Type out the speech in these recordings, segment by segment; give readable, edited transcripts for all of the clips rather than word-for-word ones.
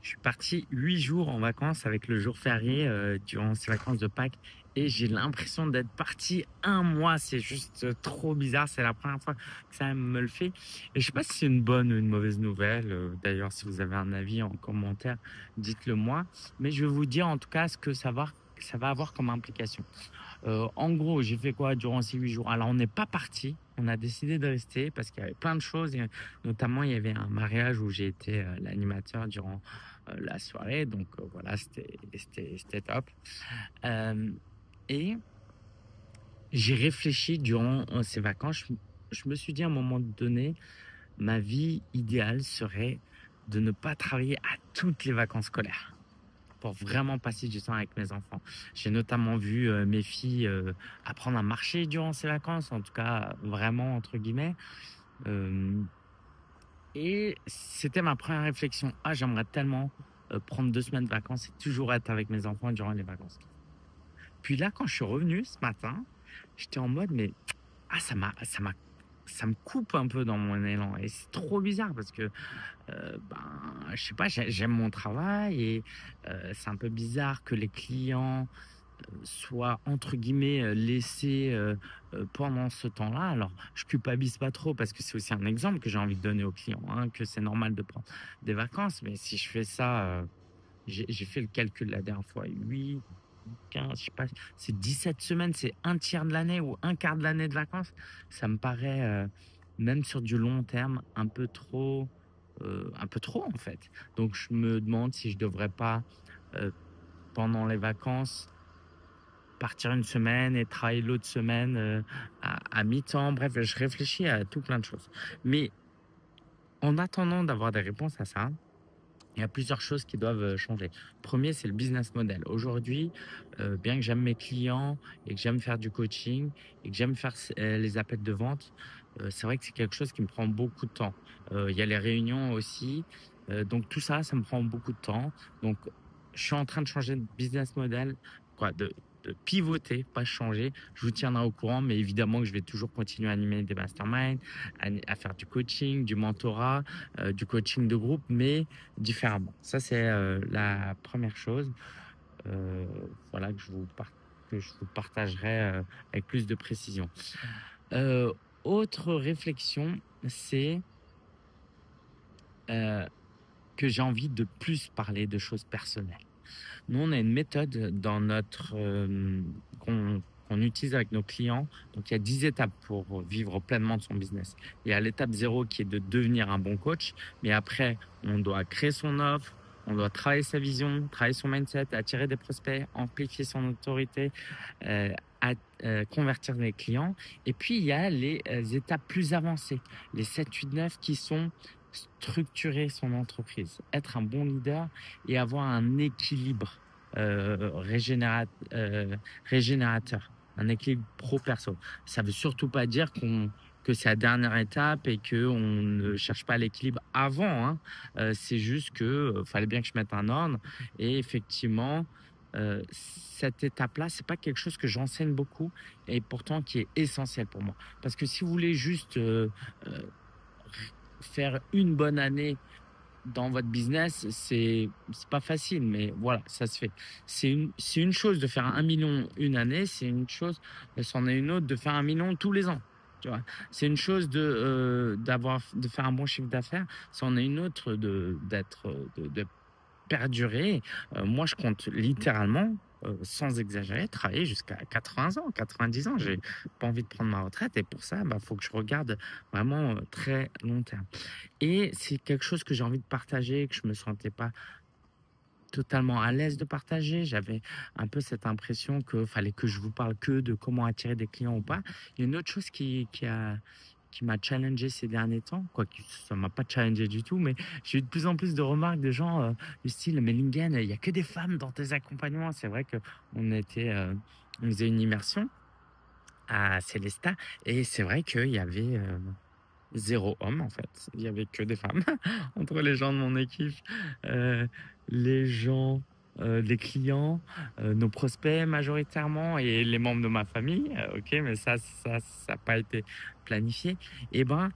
Je suis parti 8 jours en vacances avec le jour férié durant ces vacances de Pâques et j'ai l'impression d'être parti un mois. C'est juste trop bizarre. C'est la première fois que ça me le fait. Et je sais pas si c'est une bonne ou une mauvaise nouvelle. D'ailleurs, si vous avez un avis en commentaire, dites-le moi. Mais je vais vous dire en tout cas ce que ça va avoir comme implication. En gros, j'ai fait quoi durant ces 8 jours? Alors, on n'est pas parti. On a décidé de rester parce qu'il y avait plein de choses. Et notamment, il y avait un mariage où j'ai été l'animateur durant la soirée. Donc, voilà, c'était top. Euh, et j'ai réfléchi durant ces vacances. Je me suis dit à un moment donné, ma vie idéale serait de ne pas travailler à toutes les vacances scolaires pour vraiment passer du temps avec mes enfants. J'ai notamment vu mes filles apprendre à marcher durant ces vacances, en tout cas vraiment entre guillemets. Euh, et c'était ma première réflexion. Ah, j'aimerais tellement prendre 2 semaines de vacances et toujours être avec mes enfants durant les vacances. Puis là, quand je suis revenu ce matin, j'étais en mode, mais ah, ça me coupe un peu dans mon élan. Et c'est trop bizarre parce que je sais pas, j'aime mon travail et c'est un peu bizarre que les clients soient entre guillemets laissés pendant ce temps-là. Alors, je culpabilise pas trop parce que c'est aussi un exemple que j'ai envie de donner aux clients, hein, que c'est normal de prendre des vacances. Mais si je fais ça, j'ai fait le calcul la dernière fois, 8, 15, je sais pas, c'est 17 semaines, c'est un tiers de l'année ou un quart de l'année de vacances. Ça me paraît, même sur du long terme, un peu trop en fait. Donc je me demande si je devrais pas, pendant les vacances, partir une semaine et travailler l'autre semaine à mi-temps. Bref, je réfléchis à tout plein de choses. Mais en attendant d'avoir des réponses à ça, il y a plusieurs choses qui doivent changer. Premier, c'est le business model. Aujourd'hui, bien que j'aime mes clients et que j'aime faire du coaching et que j'aime faire les appels de vente, c'est vrai que c'est quelque chose qui me prend beaucoup de temps. Il y a les réunions aussi. Donc tout ça, ça me prend beaucoup de temps. Donc je suis en train de changer de business model, quoi, de pivoter, pas changer. Je vous tiendrai au courant, mais évidemment que je vais toujours continuer à animer des masterminds, à faire du coaching, du mentorat, du coaching de groupe, mais différemment. Ça, c'est la première chose euh, voilà, que je vous partagerai avec plus de précision. Euh, Autre réflexion, c'est euh, que j'ai envie de plus parler de choses personnelles. Nous, on a une méthode dans notre qu'on utilise avec nos clients. Donc, il y a 10 étapes pour vivre pleinement de son business. Il y a l'étape zéro qui est de devenir un bon coach. Mais après, on doit créer son offre, on doit travailler sa vision, travailler son mindset, attirer des prospects, amplifier son autorité, euh, convertir les clients. Et puis, il y a les étapes plus avancées, les 7, 8, 9 qui sont structurer son entreprise, être un bon leader et avoir un équilibre régénérateur, un équilibre pro-perso. Ça veut surtout pas dire que c'est la dernière étape et que on ne cherche pas l'équilibre avant, hein. C'est juste que fallait bien que je mette un ordre et effectivement cette étape-là, c'est pas quelque chose que j'enseigne beaucoup et pourtant qui est essentiel pour moi. Parce que si vous voulez juste euh, faire une bonne année dans votre business, c'est pas facile, mais voilà, ça se fait. C'est une chose de faire 1 million une année, c'est une chose, c'en est une autre de faire 1 million tous les ans. Tu vois, c'est une chose de faire un bon chiffre d'affaires, c'en est une autre de perdurer. Moi, je compte littéralement, sans exagérer, travailler jusqu'à 80 ans, 90 ans. J'ai pas envie de prendre ma retraite et pour ça, bah, faut que je regarde vraiment très long terme. Et c'est quelque chose que j'ai envie de partager, que je me sentais pas totalement à l'aise de partager. J'avais un peu cette impression que fallait que je vous parle que de comment attirer des clients ou pas. Il y a une autre chose qui m'a challengé ces derniers temps, quoi que ça m'a pas challengé du tout, mais j'ai eu de plus en plus de remarques de gens du style, mais Lingen, il y a que des femmes dans tes accompagnements. C'est vrai que on faisait une immersion à Célestat et c'est vrai qu'il y avait zéro homme en fait. Il y avait que des femmes entre les gens de mon équipe, euh, les gens, les clients, nos prospects majoritairement et les membres de ma famille. Ok, mais ça n'a pas été planifié. Et ben,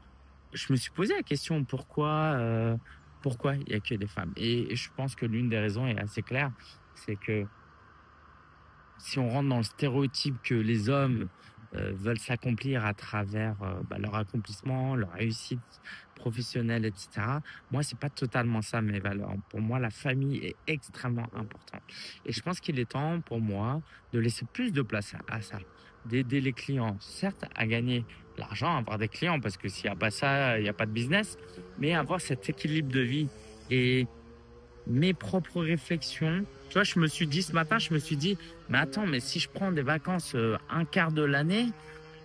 je me suis posé la question pourquoi. pourquoi il y a que des femmes. Et je pense que l'une des raisons est assez claire, c'est que si on rentre dans le stéréotype que les hommes veulent s'accomplir à travers leur accomplissement, leur réussite professionnelle, etc. Moi, c'est pas totalement ça mes valeurs. Pour moi, la famille est extrêmement importante. Et je pense qu'il est temps pour moi de laisser plus de place à ça, d'aider les clients, certes, à gagner l'argent, à avoir des clients, parce que s'il n'y a pas ça, il n'y a pas de business, mais avoir cet équilibre de vie. Et mes propres réflexions. Tu vois, je me suis dit ce matin, je me suis dit, mais attends, mais si je prends des vacances un quart de l'année,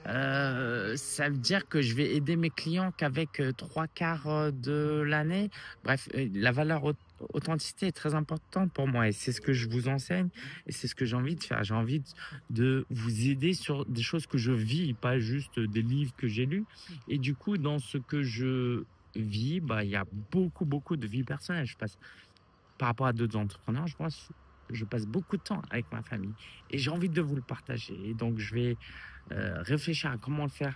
ça veut dire que je vais aider mes clients qu'avec trois quarts de l'année. Bref, la valeur authenticité est très importante pour moi et c'est ce que je vous enseigne et c'est ce que j'ai envie de faire. J'ai envie de vous aider sur des choses que je vis, pas juste des livres que j'ai lus. Et du coup, dans ce que je vis, bah, il y a beaucoup, beaucoup de vie personnelle. Je passe par rapport à d'autres entrepreneurs, je passe beaucoup de temps avec ma famille et j'ai envie de vous le partager. Et donc, je vais réfléchir à comment le faire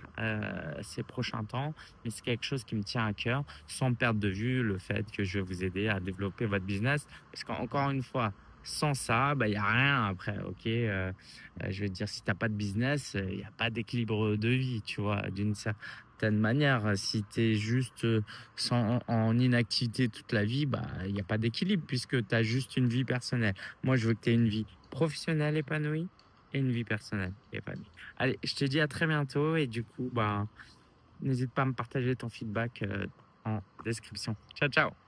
ces prochains temps, mais c'est quelque chose qui me tient à cœur, sans perdre de vue le fait que je vais vous aider à développer votre business. Parce qu'encore une fois, sans ça, bah, il n'y a rien après. Ok, je vais te dire, si tu n'as pas de business, il n'y a pas d'équilibre de vie, tu vois, d'une certaine manière. Si tu es juste en inactivité toute la vie, bah, il n'y a pas d'équilibre puisque tu as juste une vie personnelle. Moi, je veux que tu aies une vie professionnelle épanouie et une vie personnelle épanouie. Allez, je te dis à très bientôt et du coup, bah, n'hésite pas à me partager ton feedback en description. Ciao, ciao.